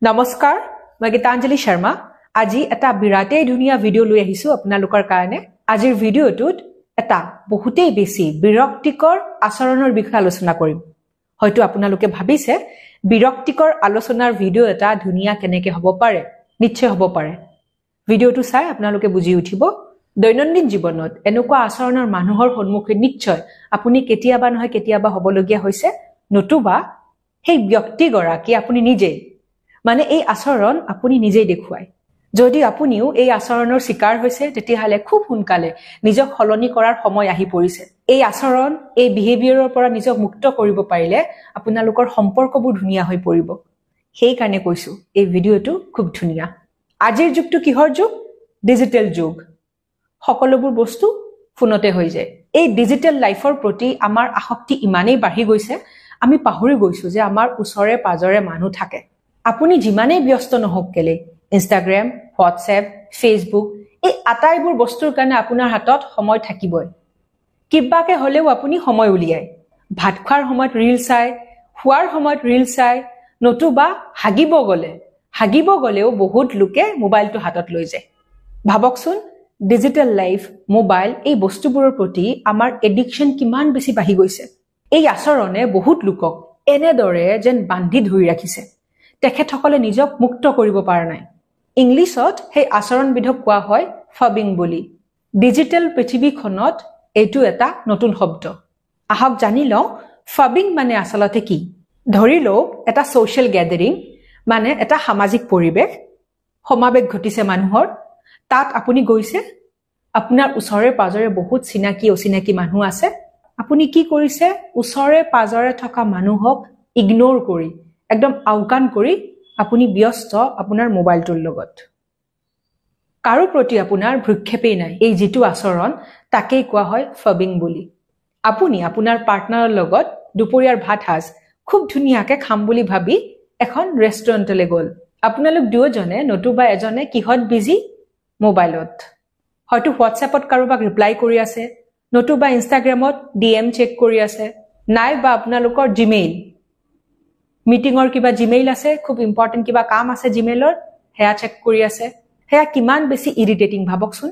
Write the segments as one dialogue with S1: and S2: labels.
S1: নমস্কাৰ মই গীতাঞ্জলি শৰ্মা আজি এটা বিৰাটেই ধুনীয়া ভিডিও লৈ আহিছো আপোনালোকৰ কাৰণে আজিৰ ভিডিওটোত এটা বহুতেই বেছি বিৰক্তিকৰ আচৰণৰ বিষয়ে আলোচনা কৰিম হয়তো আপোনালোকে ভাবিছে বিৰক্তিকৰ আলোচনাৰ ভিডিও এটা ধুনীয়া কেনেকৈ হ'ব পাৰে নিশ্চয় হ'ব পাৰে ভিডিওটো চাই আপোনালোকে বুজি উঠিব দৈনন্দিন জীৱনত এনেকুৱা আচৰণৰ মানুহৰ সন্মুখীন নিশ্চয় আপুনি কেতিয়াবা নহয় কেতিয়াবা হ'বলগীয়া হৈছে নতুবা সেই ব্যক্তিগৰাকী আপুনি নিজে মানে এই আচৰণ আপুনি নিজেই দেখুৱায় যদি আপুনিও এই আচৰণৰ শিকাৰ হৈছে তেতিয়াহলে খুব সোনকালে নিজক সলনি কৰাৰ সময় আহি পৰিছে এই আচৰণ এই বিহেভিয়ৰৰ পৰা নিজক মুক্ত কৰিব পাৰিলে আপোনালোকৰ সম্পৰ্কবোৰ ধুনীয়া হৈ পৰিব সেই কাৰণে কৈছো এই ভিডিওটো খুব ধুনীয়া আজিৰ যুগটো কিহৰ যুগ ডিজিটেল যুগ সকলোবোৰ বস্তু ফোনতে হৈ যায় এই ডিজিটেল লাইফৰ প্ৰতি আমাৰ আসক্তি ইমানেই বাঢ়ি গৈছে আমি পাহৰি গৈছো যে আমাৰ ওচৰে পাজৰে মানুহ থাকে আপুনি যিমানেই ব্যস্ত নহওক কেলে ইনষ্টাগ্ৰাম হোৱাটছএপ ফেচবুক এই আটাইবোৰ বস্তুৰ কাৰণে আপোনাৰ হাতত সময় থাকিবই কিবাকে হলেও আপুনি সময় উলিয়ায় ভাত খোৱাৰ সময়ত ৰীল চাই খোৱাৰ সময়ত ৰীল চাই নতুবা হাগিব গলেও বহুত লোকে মোবাইলটো হাতত লৈ যায় ভাবকচোন ডিজিটেল লাইফ মোবাইল এই বস্তুবোৰৰ প্ৰতি আমাৰ এডিকশ্যন কিমান বেছি বাঢ়ি গৈছে এই আচৰণে বহুত লোকক এনেদৰে যেন বান্ধি ধৰি ৰাখিছে তেখেতসকলে নিজক মুক্ত কৰিব পৰা নাই ইংলিছত সেই আচৰণবিধক কোৱা হয় ফাবিং বুলি ডিজিটেল পৃথিৱীখনত এইটো এটা নতুন শব্দ আহক জানি লওঁ ফাবিং মানে আচলতে কি ধৰি লওক এটা সোশ্যাল গ্যাদাৰিং মানে এটা সামাজিক পৰিৱেশ সমাৱেশ ঘটিছে মানুহৰ তাত আপুনি গৈছে আপোনাৰ ওচৰে পাজৰে বহুত চিনাকি অচিনাকি মানুহ আছে আপুনি কি কৰিছে ওচৰে পাজৰে থকা মানুহক ইগনোৰ কৰি একদম আওকাণ কৰি আপুনি ব্যস্ত আপোনাৰ মোবাইলটোৰ লগত কাৰো প্ৰতি আপোনাৰ ভ্ৰক্ষেপেই নাই এই যেটো আচৰণ তাকেই কোৱা হয় ফাবিং বুলি আপুনি আপোনাৰ পাৰ্টনাৰৰ লগত দুপৰীয়াৰ ভাত সাজ খুব ধুনীয়াকৈ খাম বুলি ভাবি এখন ৰেষ্টুৰেণ্টলৈ গ'ল আপোনালোক দুয়োজনে নতুবা এজনে কিহত বিজি মোবাইলত হয়তো হোৱাটছএপত কাৰোবাক ৰিপ্লাই কৰি আছে নতুবা ইনষ্টাগ্ৰামত ডিএম চেক কৰি আছে নাইবা আপোনালোকৰ জিমেইল মিটিঙৰ কিবা জিমেইল আছে খুব ইম্পৰ্টেন্ট কিবা কাম আছে জিমেইলৰ হেয়া চেক কৰি আছে হেয়া কিমান বেছি ইৰিটেটিং ভাবকচোন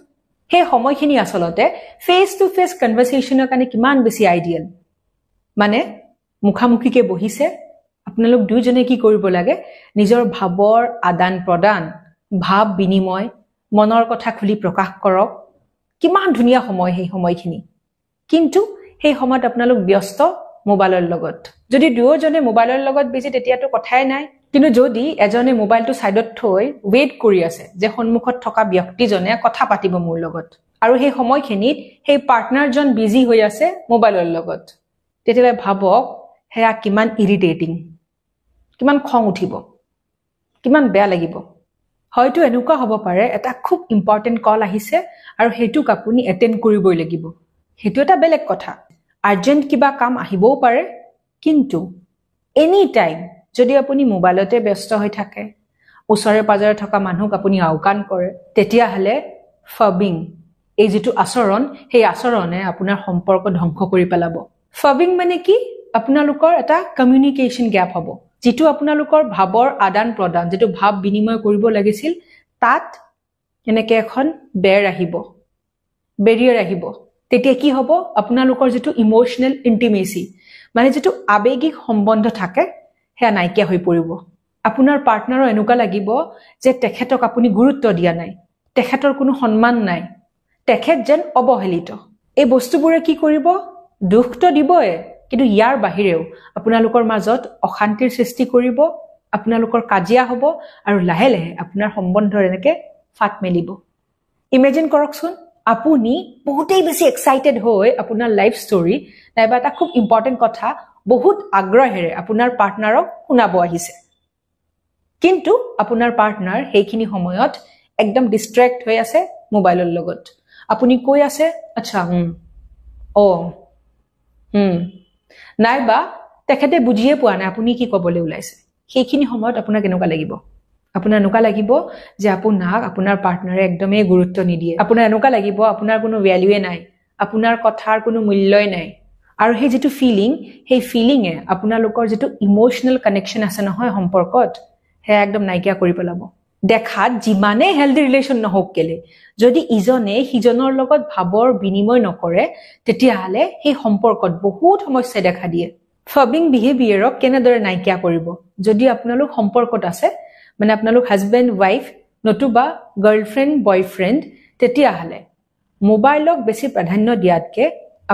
S1: সেই সময়খিনি আচলতে ফেচ টু ফেচ কনভাৰচেশ্যনৰ কাৰণে কিমান বেছি আইডিয়েল মানে মুখামুখিকে বহিছে আপোনালোক দুইজনে কি কৰিব লাগে নিজৰ ভাৱৰ আদান প্ৰদান ভাৱ বিনিময় মনৰ কথা খুলি প্ৰকাশ কৰক কিমান ধুনীয়া সময় সেই সময়খিনি কিন্তু সেই সময়ত আপোনালোক ব্যস্ত মোবাইলৰ লগত যদি দুয়োজনে মোবাইলৰ লগত বিজি তেতিয়াতো কথাই নাই কিন্তু যদি এজনে মোবাইলটো সাইডত থৈ ওয়েট কৰি আছে যে সন্মুখত থকা ব্যক্তিজনে কথা পাতিব মোৰ লগত আৰু সেই সময়খিনিত সেই পাৰ্টনাৰজন বিজি হৈ আছে মোবাইলৰ লগত তেতিয়ালে ভাবক হেয়া কিমান ইৰিটেটিং কিমান খং উঠিব কিমান বেয়া লাগিব হয়তো এনেকুৱা হ'ব পাৰে এটা খুব ইম্পৰ্টেন্ট কল আহিছে আৰু হেতুক আপুনি এটেন্ড কৰিবই লাগিব হেতু এটা বেলেগ কথা আৰ্জেন্ট কিবা কাম আহিবও পাৰে কিন্তু এনি টাইম যদি আপুনি মোবাইলতে ব্যস্ত হৈ থাকে ওচৰে পাজৰে থকা মানুহক আপুনি আওকাণ কৰে তেতিয়াহলে ফাবিং এই যেটো আচৰণ সেই আচৰণে আপোনাৰ সম্পৰ্ক ধ্বংস কৰি পেলাব ফাবিং মানে কি আপোনালোকৰ এটা কমিউনিকেশ্যন গ্যাপ হ'ব যেটো আপোনালোকৰ ভাৱৰ আদান প্ৰদান যেটো ভাৱ বিনিময় কৰিব লাগিছিল তাত এনেকৈ এখন বেৰিয়াৰ আহিব তেতিয়া কি হ'ব আপোনালোকৰ যেটো ইমোশনাল ইন্টিমেসি মানে যেটো আবেগিক সম্বন্ধ থাকে হেয়া নাইকিয়া হৈ পৰিব আপোনাৰ পাৰ্টনাৰৰ এনেকুৱা লাগিব যে তেখেতক আপুনি গুৰুত্ব দিয়া নাই তেখেতৰ কোনো সন্মান নাই তেখেত যেন অৱহেলিত এই বস্তুবোৰে কি কৰিব দুখটো দিবই কিন্তু ইয়াৰ বাহিৰেও আপোনালোকৰ মাজত অশান্তিৰ সৃষ্টি কৰিব আপোনালোকৰ কাজিয়া হ'ব আৰু লাহে লাহে আপোনাৰ সম্বন্ধৰ এনেকৈ ফাট মেলিব ইমেজিন কৰকচোন আপুনি বহুতেই বেছি এক্সাইটেড হৈ আপোনাৰ লাইফ ষ্টৰী নাইবা এটা খুব ইম্পৰ্টেন্ট কথা বহুত আগ্ৰহেৰে আপোনাৰ পাৰ্টনাৰক শুনাব আহিছে কিন্তু আপোনাৰ পাৰ্টনাৰ সেইখিনি সময়ত একদম ডিস্ট্ৰেক্ট হৈ আছে মোবাইলৰ লগত আপুনি কৈ আছে আচ্ছা নাইবা তেখেতে বুজিয়ে পোৱা নাই আপুনি কি ক'বলৈ ওলাইছে সেইখিনি সময়ত আপোনাৰ কেনেকুৱা লাগিব আপোনাৰ এনেকুৱা লাগিব যে আপোনাৰ পাৰ্টনাৰে একদমেই গুৰুত্ব নিদিয়ে আপোনাৰ এনেকুৱা লাগিব আপোনাৰ কোনো ভ্যালুৱে নাই আপোনাৰ কথাৰ কোনো মূল্যই নাই আৰু সেই যেটো ফিলিং সেই ফিলিংয়ে আপোনালোকৰ যেটো ইমোশনাল কানেকশ্যন আছে নহয় সম্পৰ্কত সেয়া একদম নাইকিয়া কৰি পেলাব দেখাত যিমানে হেলদি ৰিলেশ্যন নহওক কেলে যদি ইজনে সিজনৰ লগত ভাৱৰ বিনিময় নকৰে তেতিয়াহ'লে সেই সম্পৰ্কত বহুত সমস্যা দেখা দিয়ে ফাবিং বিহেভিয়াৰক কেনেদৰে নাইকিয়া কৰিব যদি আপোনালোক সম্পৰ্কত আছে মানে আপোনালোক হাজবেণ্ড ৱাইফ নতুবা গাৰ্লফ্ৰেণ্ড বয়ফ্ৰেণ্ড তেতিয়াহ'লে মোবাইলক বেছি প্ৰাধান্য দিয়াতকে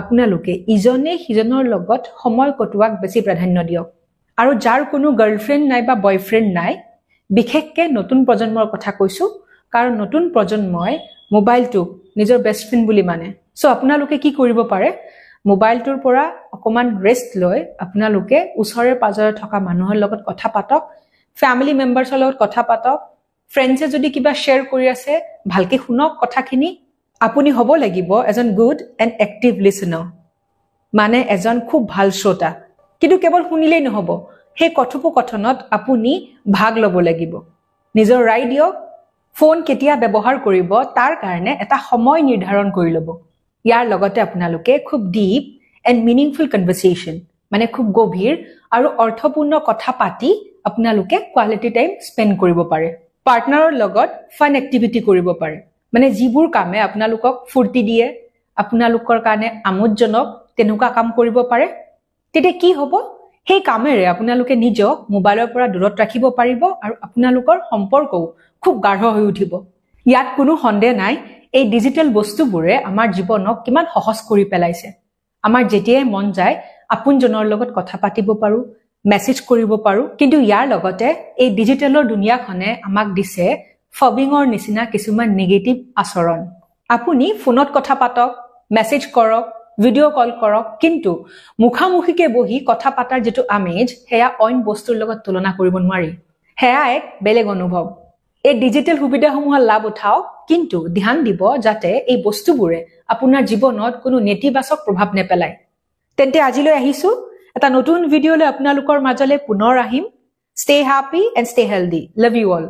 S1: আপোনালোকে ইজনে সিজনৰ লগত সময় কটোৱাক বেছি প্ৰাধান্য দিয়ক আৰু যাৰ কোনো গাৰ্লফ্ৰেণ্ড নাই বা বয়ফ্ৰেণ্ড নাই বিশেষকে নতুন প্ৰজন্মৰ কথা কৈছো কাৰণ নতুন প্ৰজন্মই মোবাইলটোক নিজৰ বেষ্ট ফ্ৰেণ্ড বুলি মানে সো আপোনালোকে কি কৰিব পাৰে মোবাইলটোৰ পৰা অকমান ৰেষ্ট লৈ আপোনালোকে ওচৰে পাজৰে থকা মানুহৰ লগত কথা পাতক ফ্যামিলি মেম্বাৰ্ছৰ লগত কথা পাতক ফ্ৰেণ্ডছে যদি কিবা শ্বেয়াৰ কৰি আছে ভালকে শুনক কথাখিনি আপুনি হ'ব লাগিব এজন গুড এণ্ড এক্টিভ লিসনাৰ মানে এজন খুব ভাল শ্ৰোতা কিন্তু কেৱল শুনিলেই নহব সেই কথোপকথনত আপুনি ভাগ ল'ব লাগিব নিজৰ ৰায় দিয়ক ফোন কেতিয়া ব্যৱহাৰ কৰিব তাৰ কাৰণে এটা সময় নিৰ্ধাৰণ কৰি ল'ব ইয়াৰ লগতে আপোনালোকে খুব ডিপ এণ্ড মিনিংফুল কনভাৰচেশ্যন মানে খুব গভীৰ আৰু অৰ্থপূৰ্ণ কথা পাতি আপোনালোকে কোৱালিটি টাইম স্পেণ্ড কৰিব পাৰে পাৰ্টনাৰৰ লগত ফান এক্টিভিটি কৰিব পাৰে মানে যিবোৰ কামে আপোনালোকক ফুৰ্তি দিয়ে আপোনালোকৰ কাৰণে আমোদজনক তেনেকুৱা কাম কৰিব পাৰে তেতিয়া কি হ'ব সেই কামেৰে আপোনালোকে নিজক মোবাইলৰ পৰা দূৰত ৰাখিব পাৰিব আৰু আপোনালোকৰ সম্পৰ্কও খুব গাঢ় হৈ উঠিব ইয়াত কোনো সন্দেহ নাই এই ডিজিটেল বস্তুবোৰে আমাৰ জীৱনক কিমান সহজ কৰি পেলাইছে আমাৰ যেতিয়াই মন যায় আপোনজনৰ লগত কথা পাতিব পাৰো মেছেজ কৰিব পাৰো কিন্তু ইয়াৰ লগতে এই ডিজিটেলৰ দুনিয়াখনে আমাক দিছে ফবিঙৰ নিচিনা কিছুমান নেগেটিভ আচৰণ আপুনি ফোনত কথা পাতক মেছেজ কৰক ভিডিঅ' কল কৰক কিন্তু মুখামুখিকে বহি কথা পাতাৰ যেটো আমেজ হেয়া অইন বস্তুৰ লগত তুলনা কৰিব নোৱাৰি হেয়া এক বেলেগ অনুভৱ এই ডিজিটেল সুবিধাসমূহৰ লাভ উঠাওক কিন্তু ধ্যান দিব যাতে এই বস্তুবোৰে আপোনাৰ জীৱনত কোনো নেতিবাচক প্ৰভাৱ নেপেলায় তেন্তে আজিলৈ আহিছো এটা নতুন ভিডিঅ'লৈ আপোনালোকৰ মাজলৈ পুনৰ আহিম stay happy and stay healthy love you all